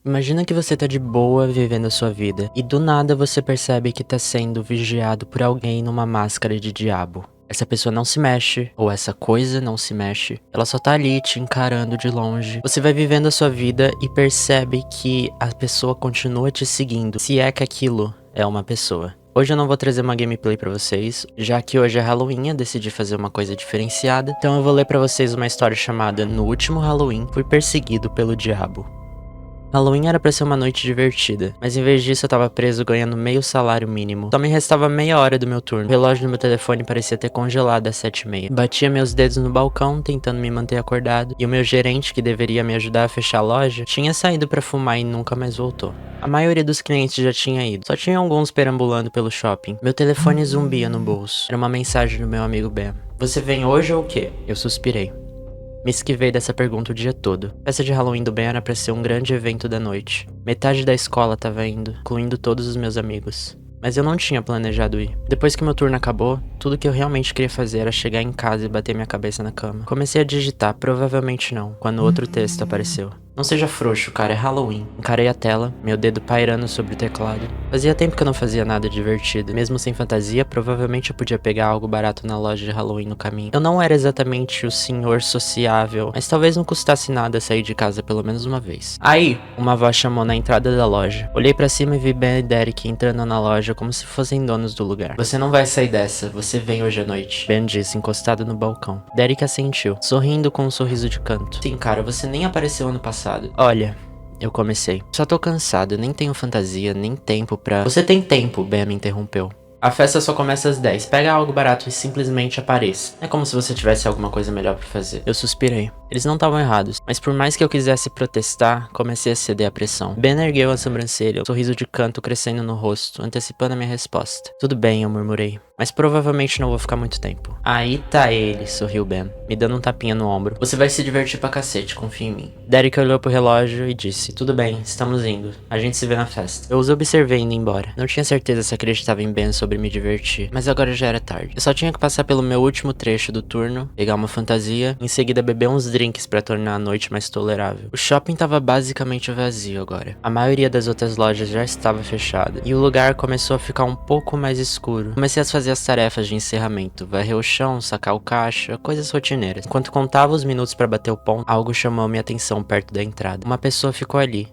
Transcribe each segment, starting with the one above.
Imagina que você tá de boa vivendo a sua vida e do nada você percebe que tá sendo vigiado por alguém numa máscara de diabo. Essa pessoa não se mexe, ou essa coisa não se mexe, ela só tá ali te encarando de longe. Você vai vivendo a sua vida e percebe que a pessoa continua te seguindo, se é que aquilo é uma pessoa. Hoje eu não vou trazer uma gameplay pra vocês, já que hoje é Halloween, eu decidi fazer uma coisa diferenciada. Então eu vou ler pra vocês uma história chamada No Último Halloween, Fui Perseguido pelo Diabo. Halloween era pra ser uma noite divertida, mas em vez disso eu tava preso ganhando meio salário mínimo. Só me restava meia hora do meu turno. O relógio do meu telefone parecia ter congelado às 7h30. Batia meus dedos no balcão, tentando me manter acordado, e o meu gerente, que deveria me ajudar a fechar a loja, tinha saído pra fumar e nunca mais voltou. A maioria dos clientes já tinha ido, só tinha alguns perambulando pelo shopping. Meu telefone zumbia no bolso. Era uma mensagem do meu amigo Ben. Você vem hoje ou o quê? Eu suspirei. Me esquivei dessa pergunta o dia todo. A festa de Halloween do Ben era pra ser um grande evento da noite. Metade da escola tava indo, incluindo todos os meus amigos. Mas eu não tinha planejado ir. Depois que meu turno acabou, tudo que eu realmente queria fazer era chegar em casa e bater minha cabeça na cama. Comecei a digitar, provavelmente não, quando outro texto apareceu. Não seja frouxo, cara, é Halloween. Encarei a tela, meu dedo pairando sobre o teclado. Fazia tempo que eu não fazia nada divertido. Mesmo sem fantasia, provavelmente eu podia pegar algo barato na loja de Halloween no caminho. Eu não era exatamente o senhor sociável, mas talvez não custasse nada sair de casa pelo menos uma vez. Aí, uma voz chamou na entrada da loja. Olhei pra cima e vi Ben e Derek entrando na loja como se fossem donos do lugar. Você não vai sair dessa, você vem hoje à noite, Ben disse, encostado no balcão. Derek assentiu, sorrindo com um sorriso de canto. Sim, cara, você nem apareceu ano passado. Olha, eu comecei. Só tô cansado, nem tenho fantasia, nem tempo pra... Você tem tempo, Ben me interrompeu. A festa só começa às 10. Pega algo barato e simplesmente apareça. É como se você tivesse alguma coisa melhor pra fazer. Eu suspirei. Eles não estavam errados, mas por mais que eu quisesse protestar, comecei a ceder à pressão. Ben ergueu a sobrancelha, um sorriso de canto crescendo no rosto, antecipando a minha resposta. Tudo bem, eu murmurei, mas provavelmente não vou ficar muito tempo. Aí tá ele, sorriu Ben, me dando um tapinha no ombro. Você vai se divertir pra cacete, confia em mim. Derek olhou pro relógio e disse, tudo bem, estamos indo. A gente se vê na festa. Eu os observei indo embora. Não tinha certeza se acreditava em Ben sobre me divertir, mas agora já era tarde. Eu só tinha que passar pelo meu último trecho do turno, pegar uma fantasia, em seguida beber uns drinks pra tornar a noite mais tolerável. O shopping tava basicamente vazio agora. A maioria das outras lojas já estava fechada, e o lugar começou a ficar um poupouco mais escuro. Comecei a fazer as tarefas de encerramento, varrer o chão, sacar o caixa, coisas rotineiras. Enquanto contava os minutos pra bater o ponto, algo chamou minha atenção perto da entrada. Uma pessoa ficou ali,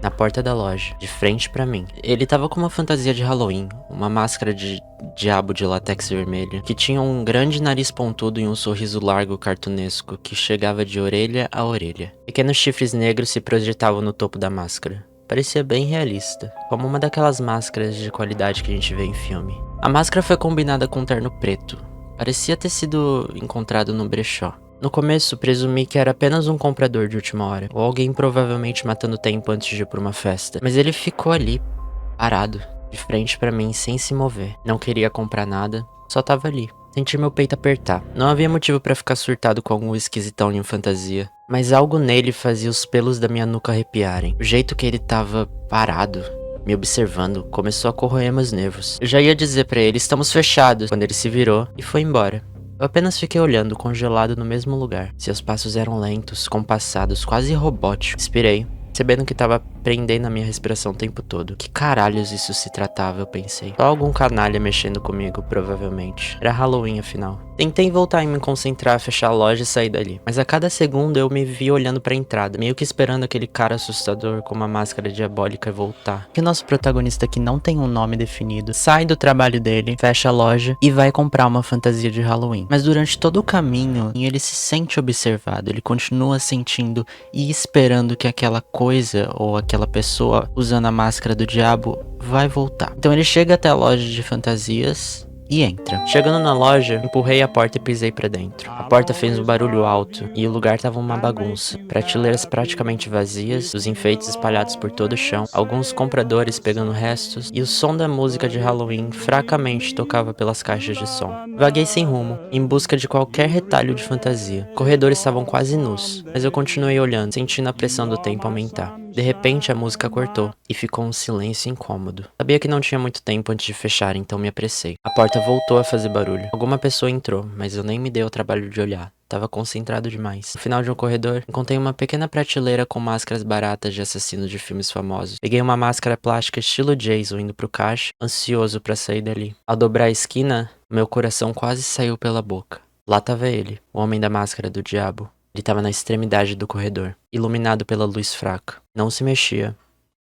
na porta da loja, de frente pra mim. Ele tava com uma fantasia de Halloween, uma máscara de diabo de látex vermelho, que tinha um grande nariz pontudo e um sorriso largo cartunesco que chegava de orelha a orelha. Pequenos chifres negros se projetavam no topo da máscara. Parecia bem realista, como uma daquelas máscaras de qualidade que a gente vê em filme. A máscara foi combinada com um terno preto. Parecia ter sido encontrado no brechó. No começo, presumi que era apenas um comprador de última hora, ou alguém provavelmente matando tempo antes de ir pra uma festa. Mas ele ficou ali, parado, de frente pra mim, sem se mover. Não queria comprar nada, só tava ali. Senti meu peito apertar. Não havia motivo pra ficar surtado com algum esquisitão em fantasia, mas algo nele fazia os pelos da minha nuca arrepiarem. O jeito que ele tava parado, me observando, começou a corroer meus nervos. Eu já ia dizer pra ele, estamos fechados, quando ele se virou e foi embora. Eu apenas fiquei olhando, congelado no mesmo lugar. Seus passos eram lentos, compassados, quase robóticos. Expirei, percebendo que tava prendendo a minha respiração o tempo todo. Que caralhos isso se tratava, eu pensei. Só algum canalha mexendo comigo, provavelmente. Era Halloween, afinal. Tentei voltar em me concentrar, fechar a loja e sair dali. Mas a cada segundo eu me vi olhando pra entrada, meio que esperando aquele cara assustador com uma máscara diabólica voltar. Que o nosso protagonista, que não tem um nome definido, sai do trabalho dele, fecha a loja e vai comprar uma fantasia de Halloween. Mas durante todo o caminho, ele se sente observado, ele continua sentindo e esperando que aquela coisa ou aquela pessoa usando a máscara do diabo vai voltar. Então ele chega até a loja de fantasias e entra. Chegando na loja, empurrei a porta e pisei pra dentro. A porta fez um barulho alto e o lugar tava uma bagunça. Prateleiras praticamente vazias, os enfeites espalhados por todo o chão, alguns compradores pegando restos e o som da música de Halloween fracamente tocava pelas caixas de som. Vaguei sem rumo, em busca de qualquer retalho de fantasia. Corredores estavam quase nus, mas eu continuei olhando, sentindo a pressão do tempo aumentar. De repente a música cortou e ficou um silêncio incômodo. Sabia que não tinha muito tempo antes de fechar, então me apressei. A porta voltou a fazer barulho. Alguma pessoa entrou, mas eu nem me dei o trabalho de olhar. Tava concentrado demais. No final de um corredor, encontrei uma pequena prateleira com máscaras baratas de assassinos de filmes famosos. Peguei uma máscara plástica estilo Jason indo pro caixa, ansioso pra sair dali. Ao dobrar a esquina, meu coração quase saiu pela boca. Lá tava ele, o homem da máscara do diabo. Ele tava na extremidade do corredor, iluminado pela luz fraca. Não se mexia.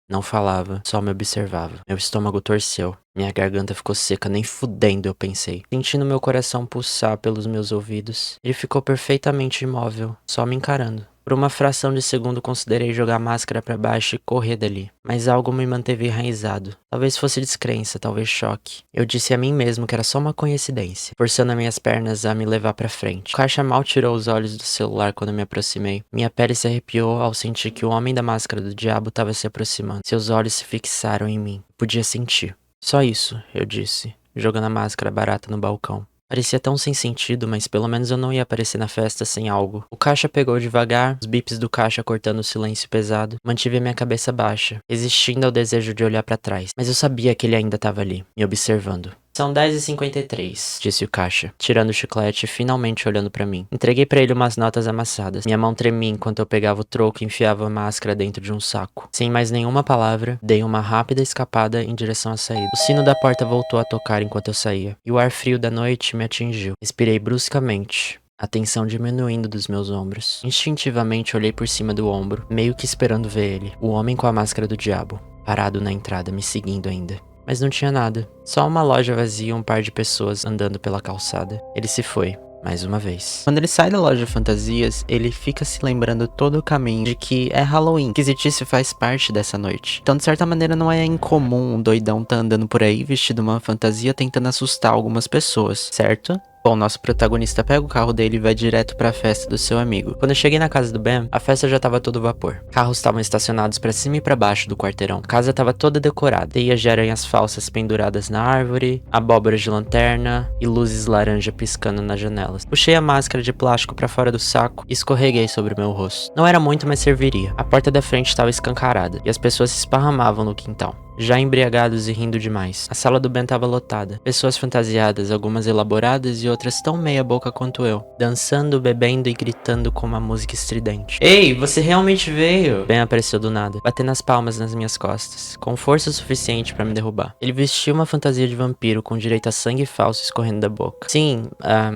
Não falava, só me observava. Meu estômago torceu. Minha garganta ficou seca, nem fudendo, eu pensei. Sentindo meu coração pulsar pelos meus ouvidos. Ele ficou perfeitamente imóvel, só me encarando. Por uma fração de segundo considerei jogar a máscara pra baixo e correr dali. Mas algo me manteve enraizado. Talvez fosse descrença, talvez choque. Eu disse a mim mesmo que era só uma coincidência, forçando as minhas pernas a me levar pra frente. O caixa mal tirou os olhos do celular quando me aproximei. Minha pele se arrepiou ao sentir que o homem da máscara do diabo estava se aproximando. Seus olhos se fixaram em mim. Podia sentir. Só isso, eu disse, jogando a máscara barata no balcão. Parecia tão sem sentido, mas pelo menos eu não ia aparecer na festa sem algo. O caixa pegou devagar, os bips do caixa cortando o silêncio pesado. Mantive a minha cabeça baixa, resistindo ao desejo de olhar pra trás. Mas eu sabia que ele ainda estava ali, me observando. São 10h53, disse o caixa, tirando o chiclete e finalmente olhando pra mim. Entreguei pra ele umas notas amassadas. Minha mão tremia enquanto eu pegava o troco e enfiava a máscara dentro de um saco. Sem mais nenhuma palavra, dei uma rápida escapada em direção à saída. O sino da porta voltou a tocar enquanto eu saía, e o ar frio da noite me atingiu. Respirei bruscamente, a tensão diminuindo dos meus ombros. Instintivamente olhei por cima do ombro, meio que esperando ver ele, o homem com a máscara do diabo, parado na entrada, me seguindo ainda. Mas não tinha nada. Só uma loja vazia e um par de pessoas andando pela calçada. Ele se foi, mais uma vez. Quando ele sai da loja de fantasias, ele fica se lembrando todo o caminho de que é Halloween. Que Esquisitice faz parte dessa noite. Então, de certa maneira, não é incomum um doidão tá andando por aí vestido uma fantasia tentando assustar algumas pessoas, certo? Bom, nosso protagonista pega o carro dele e vai direto pra festa do seu amigo. Quando eu cheguei na casa do Ben, a festa já tava todo vapor. Carros estavam estacionados pra cima e pra baixo do quarteirão. A casa tava toda decorada. Teias de aranhas falsas penduradas na árvore, abóboras de lanterna e luzes laranja piscando nas janelas. Puxei a máscara de plástico pra fora do saco e escorreguei sobre o meu rosto. Não era muito, mas serviria. A porta da frente estava escancarada e as pessoas se esparramavam no quintal, já embriagados e rindo demais. A sala do Ben estava lotada. Pessoas fantasiadas, algumas elaboradas e outras tão meia boca quanto eu. Dançando, bebendo e gritando com uma música estridente. Ei, você realmente veio? Ben apareceu do nada, batendo as palmas nas minhas costas, com força suficiente para me derrubar. Ele vestia uma fantasia de vampiro com direito a sangue falso escorrendo da boca. Sim,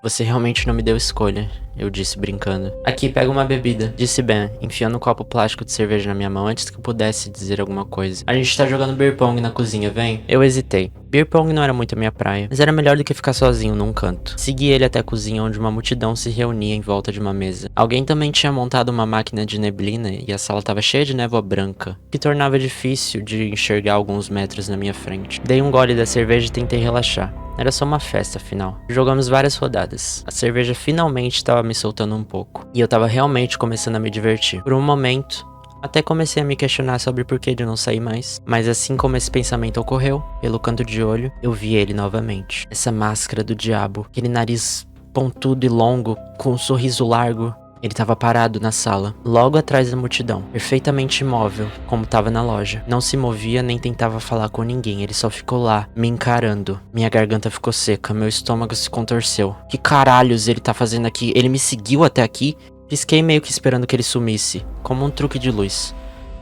você realmente não me deu escolha, eu disse brincando. Aqui, pega uma bebida, disse Ben, enfiando um copo plástico de cerveja na minha mão antes que eu pudesse dizer alguma coisa. A gente tá jogando beer pong na cozinha, vem? Eu hesitei. Beer pong não era muito a minha praia, mas era melhor do que ficar sozinho num canto. Segui ele até a cozinha, onde uma multidão se reunia em volta de uma mesa. Alguém também tinha montado uma máquina de neblina e a sala estava cheia de névoa branca, que tornava difícil de enxergar alguns metros na minha frente. Dei um gole da cerveja e tentei relaxar. Era só uma festa, afinal. Jogamos várias rodadas. A cerveja finalmente estava me soltando um pouco, e eu estava realmente começando a me divertir. Por um momento, até comecei a me questionar sobre o porquê de não sair mais. Mas assim como esse pensamento ocorreu, pelo canto de olho, eu vi ele novamente. Essa máscara do diabo, aquele nariz pontudo e longo, com um sorriso largo. Ele estava parado na sala, logo atrás da multidão, perfeitamente imóvel, como estava na loja. Não se movia nem tentava falar com ninguém, ele só ficou lá, me encarando. Minha garganta ficou seca, meu estômago se contorceu. Que caralhos ele tá fazendo aqui? Ele me seguiu até aqui? Pisquei meio que esperando que ele sumisse, como um truque de luz.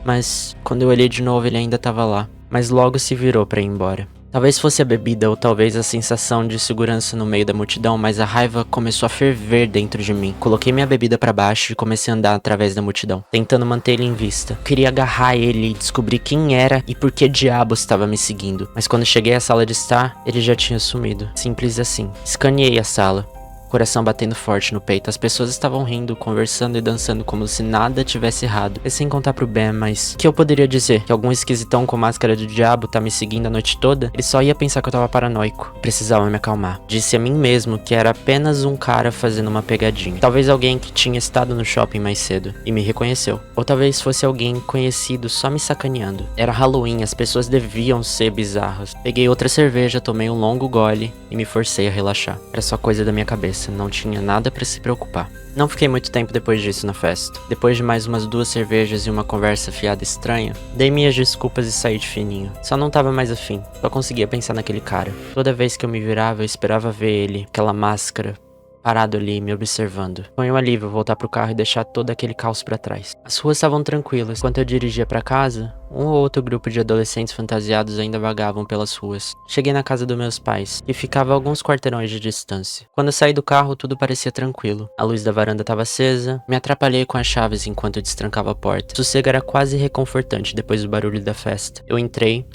Mas, quando eu olhei de novo, ele ainda estava lá. Mas logo se virou para ir embora. Talvez fosse a bebida ou talvez a sensação de segurança no meio da multidão, mas a raiva começou a ferver dentro de mim. Coloquei minha bebida pra baixo e comecei a andar através da multidão, tentando manter ele em vista. Queria agarrar ele e descobrir quem era e por que diabos estava me seguindo. Mas quando cheguei à sala de estar, ele já tinha sumido. Simples assim. Escaneei a sala. Coração batendo forte no peito, as pessoas estavam rindo, conversando e dançando como se nada tivesse errado. Pensei em contar pro Ben, mas o que eu poderia dizer? Que algum esquisitão com máscara do diabo tá me seguindo a noite toda? Ele só ia pensar que eu tava paranoico. Precisava me acalmar. Disse a mim mesmo que era apenas um cara fazendo uma pegadinha. Talvez alguém que tinha estado no shopping mais cedo e me reconheceu. Ou talvez fosse alguém conhecido só me sacaneando. Era Halloween, as pessoas deviam ser bizarras. Peguei outra cerveja, tomei um longo gole e me forcei a relaxar. Era só coisa da minha cabeça. cabeça, não tinha nada pra se preocupar. Não fiquei muito tempo depois disso na festa. Depois de mais umas 2 cervejas e uma conversa fiada estranha, dei minhas desculpas e saí de fininho. Só não tava mais afim, só conseguia pensar naquele cara. Toda vez que eu me virava, eu esperava ver ele, aquela máscara, parado ali, me observando. Foi um alívio voltar pro carro e deixar todo aquele caos pra trás. As ruas estavam tranquilas. Enquanto eu dirigia pra casa, um ou outro grupo de adolescentes fantasiados ainda vagavam pelas ruas. Cheguei na casa dos meus pais, que ficava a alguns quarteirões de distância. Quando eu saí do carro, tudo parecia tranquilo. A luz da varanda estava acesa, me atrapalhei com as chaves enquanto eu destrancava a porta. O sossego era quase reconfortante depois do barulho da festa. Eu entrei,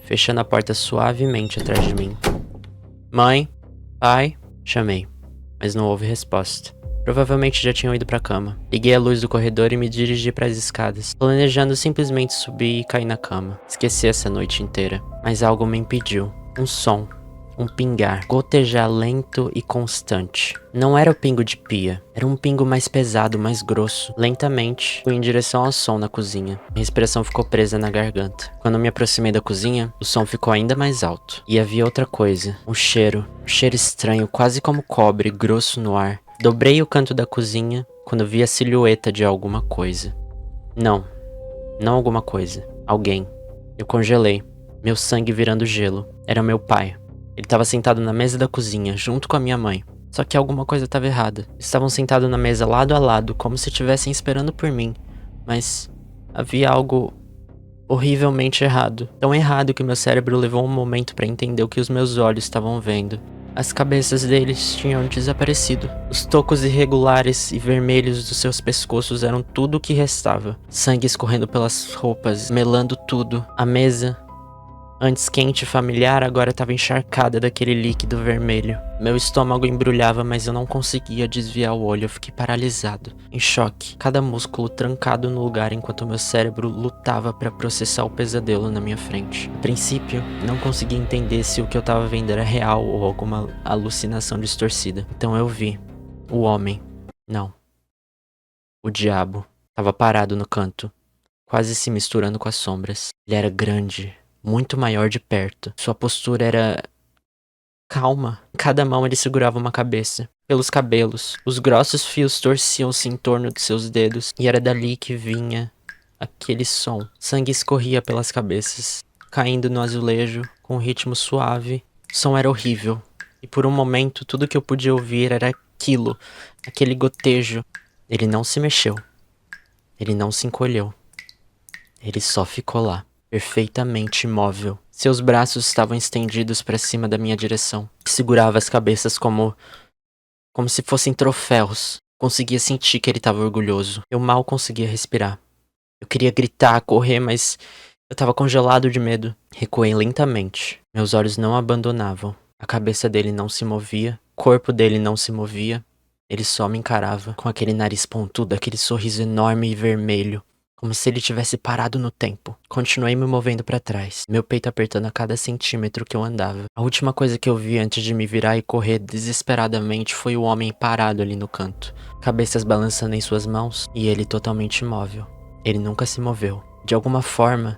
fechando a porta suavemente atrás de mim. Mãe? Pai? Chamei. Mas não houve resposta. Provavelmente já tinham ido pra cama. Liguei a luz do corredor e me dirigi para as escadas, planejando simplesmente subir e cair na cama. Esqueci essa noite inteira. Mas algo me impediu. Um som. Um pingar. Gotejar lento e constante. Não era o pingo de pia. Era um pingo mais pesado, mais grosso. Lentamente, fui em direção ao som na cozinha. Minha respiração ficou presa na garganta. Quando me aproximei da cozinha, o som ficou ainda mais alto. E havia outra coisa. Um cheiro. Um cheiro estranho, quase como cobre, grosso no ar. Dobrei o canto da cozinha quando vi a silhueta de alguma coisa. Não alguma coisa. Alguém. Eu congelei. Meu sangue virando gelo. Era meu pai. Ele estava sentado na mesa da cozinha, junto com a minha mãe. Só que alguma coisa estava errada. Estavam sentados na mesa lado a lado, como se estivessem esperando por mim. Mas havia algo horrivelmente errado. Tão errado que meu cérebro levou um momento para entender o que os meus olhos estavam vendo. As cabeças deles tinham desaparecido. Os tocos irregulares e vermelhos dos seus pescoços eram tudo o que restava. Sangue escorrendo pelas roupas, melando tudo. A mesa, antes quente e familiar, agora estava encharcada daquele líquido vermelho. Meu estômago embrulhava, mas eu não conseguia desviar o olho. Eu fiquei paralisado, em choque, cada músculo trancado no lugar enquanto meu cérebro lutava para processar o pesadelo na minha frente. A princípio, não conseguia entender se o que eu estava vendo era real ou alguma alucinação distorcida. Então eu vi o homem. Não. O diabo. Estava parado no canto, quase se misturando com as sombras. Ele era grande, muito maior de perto. Sua postura era calma. Em cada mão ele segurava uma cabeça. Pelos cabelos, os grossos fios torciam-se em torno de seus dedos, e era dali que vinha aquele som. Sangue escorria pelas cabeças, caindo no azulejo com um ritmo suave. O som era horrível, e por um momento tudo que eu podia ouvir era aquilo, aquele gotejo. Ele não se mexeu. Ele não se encolheu. Ele só ficou lá, perfeitamente imóvel. Seus braços estavam estendidos para cima da minha direção. Segurava as cabeças como se fossem troféus. Conseguia sentir que ele estava orgulhoso. Eu mal conseguia respirar. Eu queria gritar, correr, mas eu estava congelado de medo. Recuei lentamente. Meus olhos não abandonavam. A cabeça dele não se movia. O corpo dele não se movia. Ele só me encarava com aquele nariz pontudo, aquele sorriso enorme e vermelho, como se ele tivesse parado no tempo. Continuei me movendo para trás, meu peito apertando a cada centímetro que eu andava. A última coisa que eu vi antes de me virar e correr desesperadamente foi o homem parado ali no canto, cabeças balançando em suas mãos e ele totalmente imóvel. Ele nunca se moveu. De alguma forma,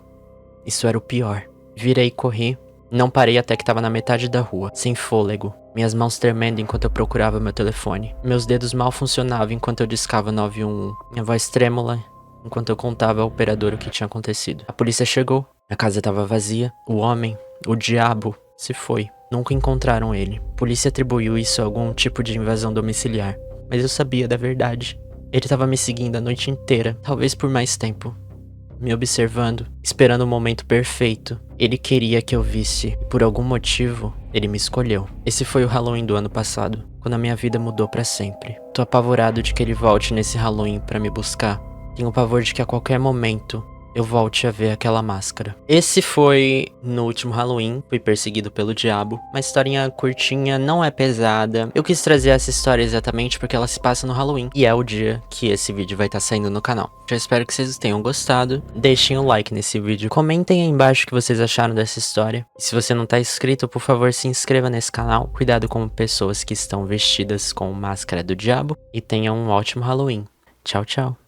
isso era o pior. Virei e corri. Não parei até que estava na metade da rua, sem fôlego, minhas mãos tremendo enquanto eu procurava meu telefone. Meus dedos mal funcionavam enquanto eu discava 911. Minha voz trêmula enquanto eu contava ao operador o que tinha acontecido. A polícia chegou, a casa estava vazia, o homem, o diabo, se foi. Nunca encontraram ele. A polícia atribuiu isso a algum tipo de invasão domiciliar, mas eu sabia da verdade. Ele estava me seguindo a noite inteira, talvez por mais tempo. Me observando, esperando o momento perfeito. Ele queria que eu visse, e por algum motivo, ele me escolheu. Esse foi o Halloween do ano passado, quando a minha vida mudou pra sempre. Tô apavorado de que ele volte nesse Halloween pra me buscar. Tenho pavor de que a qualquer momento eu volte a ver aquela máscara. Esse foi no último Halloween, fui perseguido pelo diabo. Uma historinha curtinha, não é pesada. Eu quis trazer essa história exatamente porque ela se passa no Halloween, e é o dia que esse vídeo vai estar saindo no canal. Já espero que vocês tenham gostado. Deixem um like nesse vídeo. Comentem aí embaixo o que vocês acharam dessa história. E se você não tá inscrito, por favor, se inscreva nesse canal. Cuidado com pessoas que estão vestidas com máscara do diabo. E tenham um ótimo Halloween. Tchau, tchau.